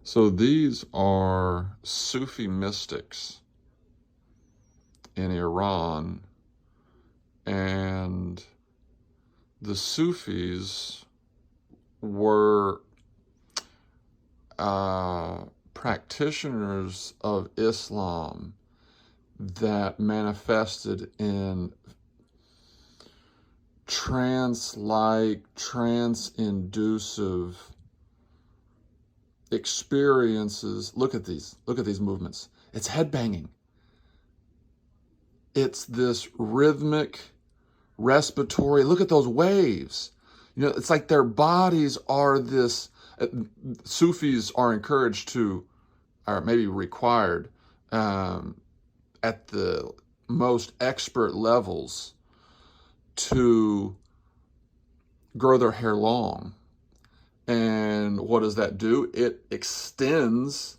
So these are Sufi mystics in Iran, and the Sufis were practitioners of Islam that manifested in trance-like, trance-inducive experiences. Look at these movements. It's headbanging. It's this rhythmic, respiratory. Look at those waves. You know, it's like their bodies are this. Sufis are encouraged to, or maybe required, at the most expert levels, to grow their hair long. And what does that do? It extends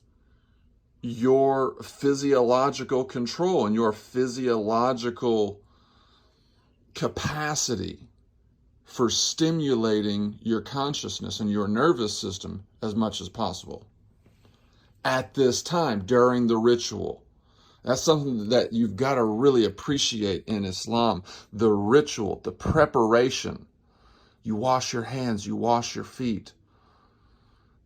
your physiological control and your physiological capacity for stimulating your consciousness and your nervous system as much as possible at this time during the ritual. That's something that you've got to really appreciate in Islam. The ritual, the preparation. You wash your hands, you wash your feet.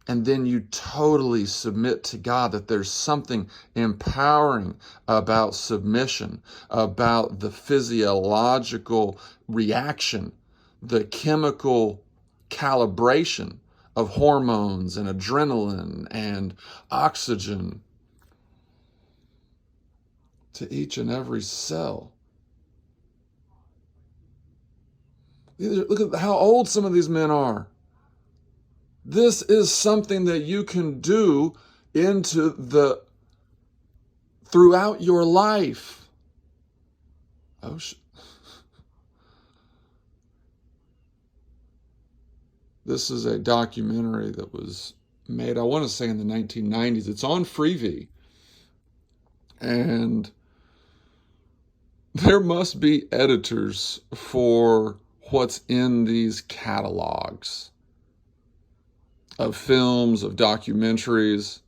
And then you totally submit to God. That there's something empowering about submission, about the physiological reaction, the chemical calibration of hormones and adrenaline and oxygen to each and every cell. Look at how old some of these men are. This is something that you can do throughout your life. Oh, this is a documentary that was made, I want to say, in the 1990s. It's on Freevee. And there must be editors for what's in these catalogs of films, of documentaries.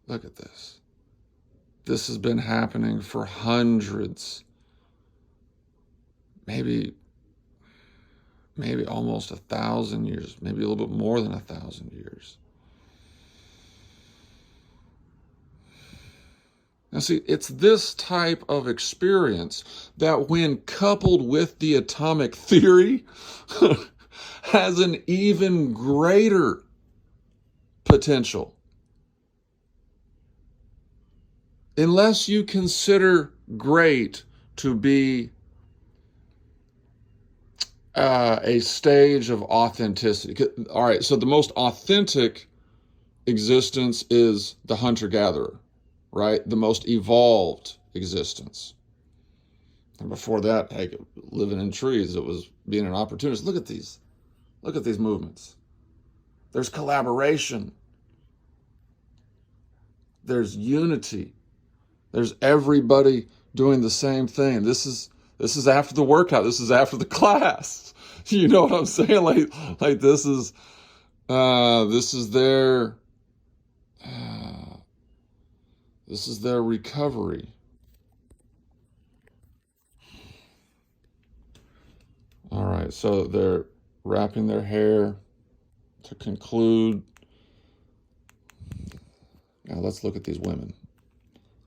Look at this. This has been happening for hundreds, maybe almost 1,000 years, maybe a little bit more than 1,000 years. Now see, it's this type of experience that, when coupled with the atomic theory, has an even greater potential. Unless you consider great to be a stage of authenticity. All right, so the most authentic existence is the hunter-gatherer, right? The most evolved existence. And before that, hey, living in trees, it was being an opportunist. Look at these movements. There's collaboration. There's unity. There's everybody doing the same thing. This is after the workout. This is after the class. You know what I'm saying? Like this is their recovery. All right, so they're wrapping their hair to conclude. Now let's look at these women,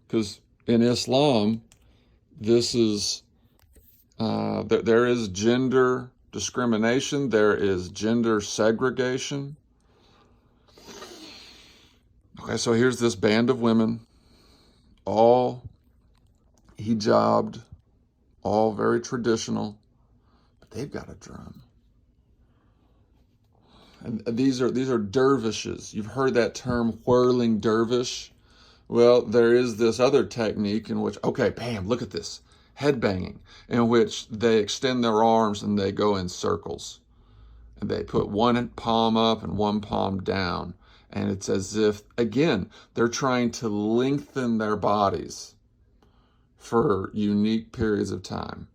because in Islam, this is there is gender discrimination, there is gender segregation. Okay, so here's this band of women, all hijabbed, all very traditional, but they've got a drum. And these are dervishes. You've heard that term, whirling dervish. Well, there is this other technique in which, okay, bam, look at this, headbanging, in which they extend their arms and they go in circles. And they put one palm up and one palm down. And it's as if, again, they're trying to lengthen their bodies for unique periods of time.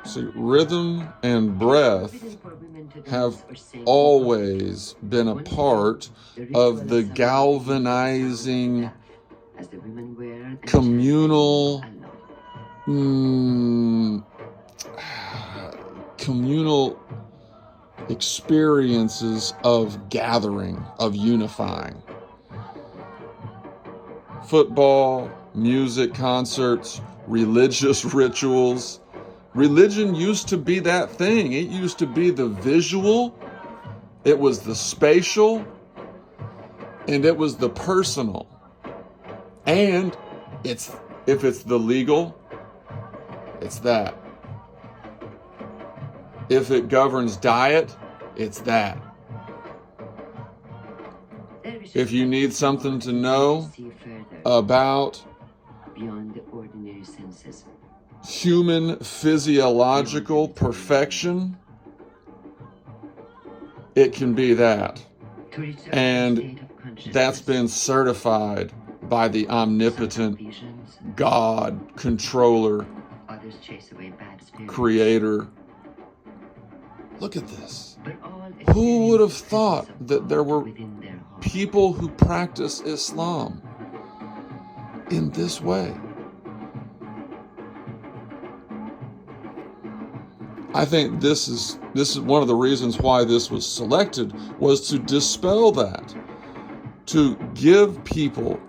See, rhythm and breath have always been a part of the galvanizing communal communal experiences of gathering, of unifying. Football, music, concerts, religious rituals. Religion used to be that thing. It used to be the visual, it was the spatial, and it was the personal. And if it's the legal, it's that. If it governs diet, it's that. If you need something to know about human physiological perfection, it can be that. And that's been certified by the omnipotent God, controller, creator. Look at this. Who would have thought that there were people who practice Islam in this way? I think this is one of the reasons why this was selected, was to dispel that, to give people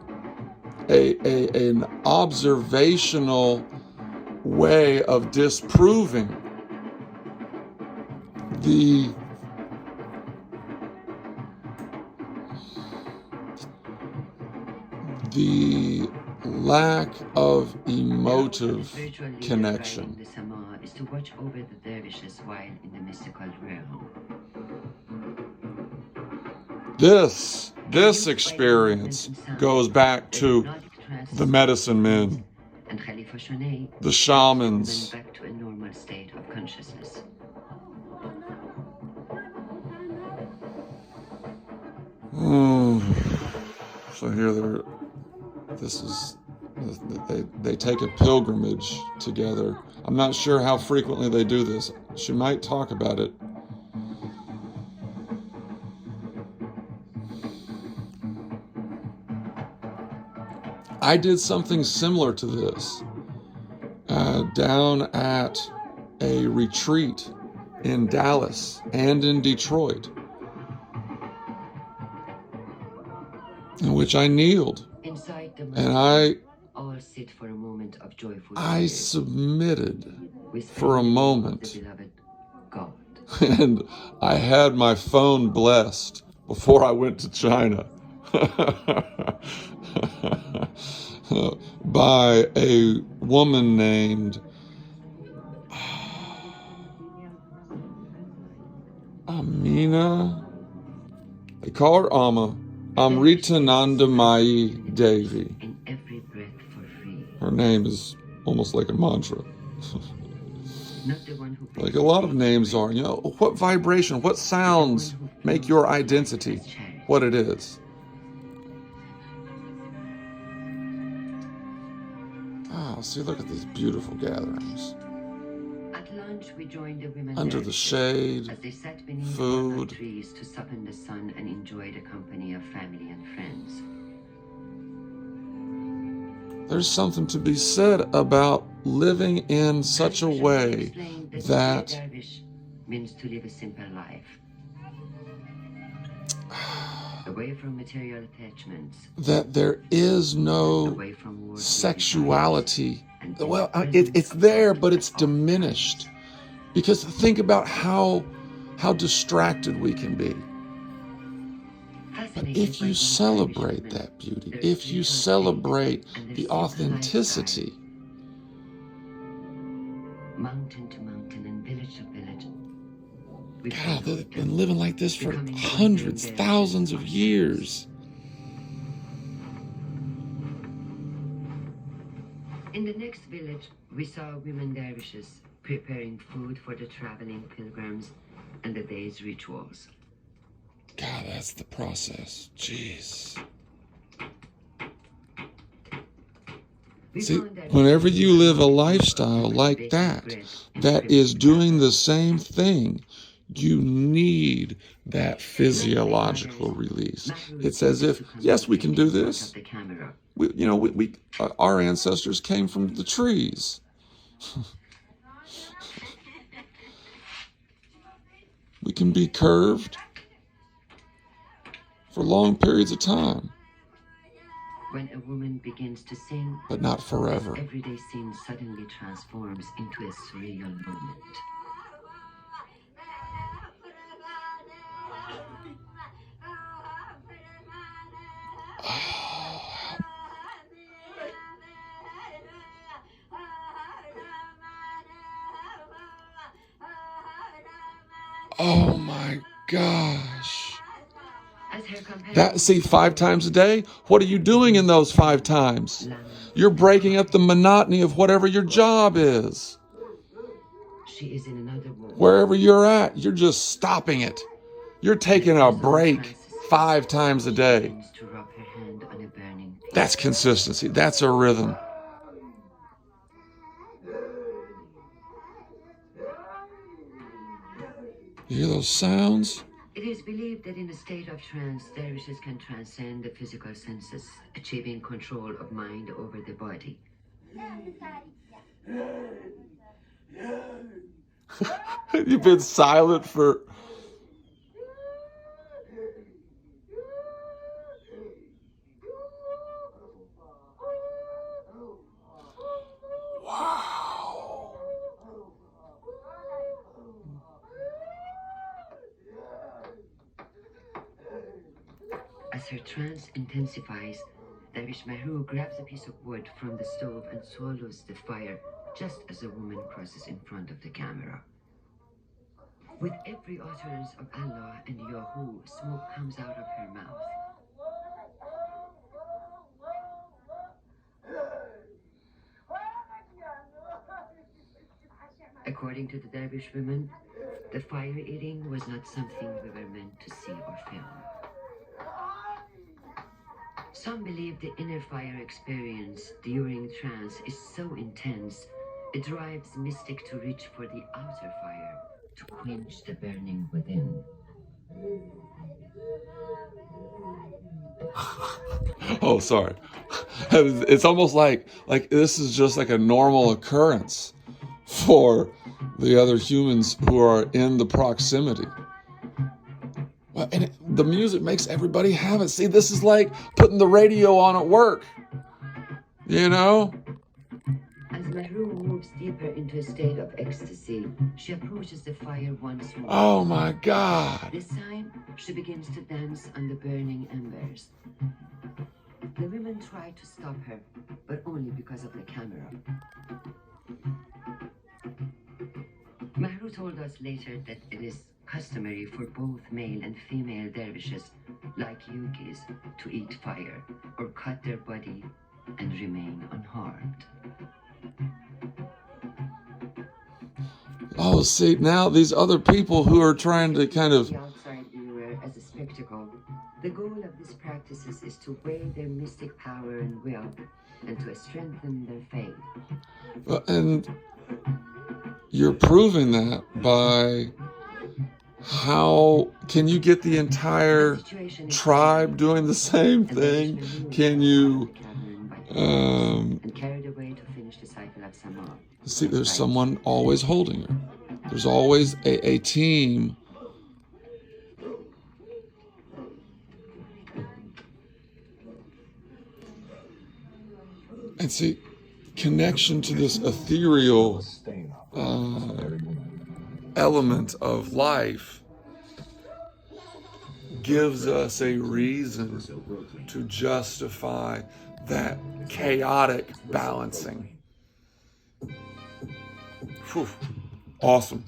an observational way of disproving the lack of emotive connection. Is to watch over the dervishes while in the mystical realm. This experience goes back to the medicine men, the shamans, back to a normal state of consciousness. So here they take a pilgrimage together. I'm not sure how frequently they do this. She might talk about it. I did something similar to this down at a retreat in Dallas and in Detroit, in which I kneeled and I submitted for a moment, and I had my phone blessed before I went to China by a woman named Amina. They call her Amma. Amritanandamayi Devi. Her name is almost like a mantra. Like a lot of names are. You know, what vibration, what sounds make your identity what it is? Oh, see, look at these beautiful gatherings. At lunch, we joined the women under the shade, as they sat beneath food, trees to sup in the sun and enjoy the company of family and friends. There's something to be said about living in such a way that means to live a simple life, away from material attachments, that there is no sexuality. Well, it's there, but it's diminished. Because think about how distracted we can be. But if you celebrate that beauty, if you celebrate the authenticity, mountain to mountain and village to village, God, they've been living like this for hundreds, thousands of years. In the next village, we saw women dervishes preparing food for the traveling pilgrims and the day's rituals. God, that's the process. Jeez. See, whenever you live a lifestyle like that, that is doing the same thing, you need that physiological release. It's as if, yes, we can do this. Our ancestors came from the trees. We can be curved for long periods of time. When a woman begins to sing, but not forever. this everyday scene suddenly transforms into a surreal moment. Oh my gosh. See, 5 times a day? What are you doing in those 5 times? You're breaking up the monotony of whatever your job is. She is in another world. Wherever you're at, you're just stopping it. You're taking a break 5 times a day. That's consistency. That's a rhythm. You hear those sounds? It is believed that in a state of trance, dervishes can transcend the physical senses, achieving control of mind over the body. You've been silent for... Wow. As her trance intensifies, Dervish Mahru grabs a piece of wood from the stove and swallows the fire just as the woman crosses in front of the camera. With every utterance of Allah and Yahu, smoke comes out of her mouth. According to the Dervish women, the fire eating was not something we were meant to see or film. Some believe the inner fire experience during trance is so intense, it drives the mystic to reach for the outer fire to quench the burning within. Oh, sorry. It's almost like this is just like a normal occurrence for the other humans who are in the proximity. And the music makes everybody have it. See, this is like putting the radio on at work. You know? As Mahru moves deeper into a state of ecstasy, she approaches the fire once more. Oh my God. This time, she begins to dance on the burning embers. The women try to stop her, but only because of the camera. Mahru told us later that it is customary for both male and female dervishes, like yogis, to eat fire or cut their body and remain unharmed. Oh, see, now these other people who are trying to kind of... The outside viewer as a spectacle, the goal of these practices is to weigh their mystic power and will, and to strengthen their faith. And you're proving that by how can you get the entire tribe doing the same thing? Can you and carried away to finish the cycle of Sama. See, there's someone always holding her. There's always a team. And see, connection to this ethereal element of life gives us a reason to justify that chaotic balancing. Whew. Awesome.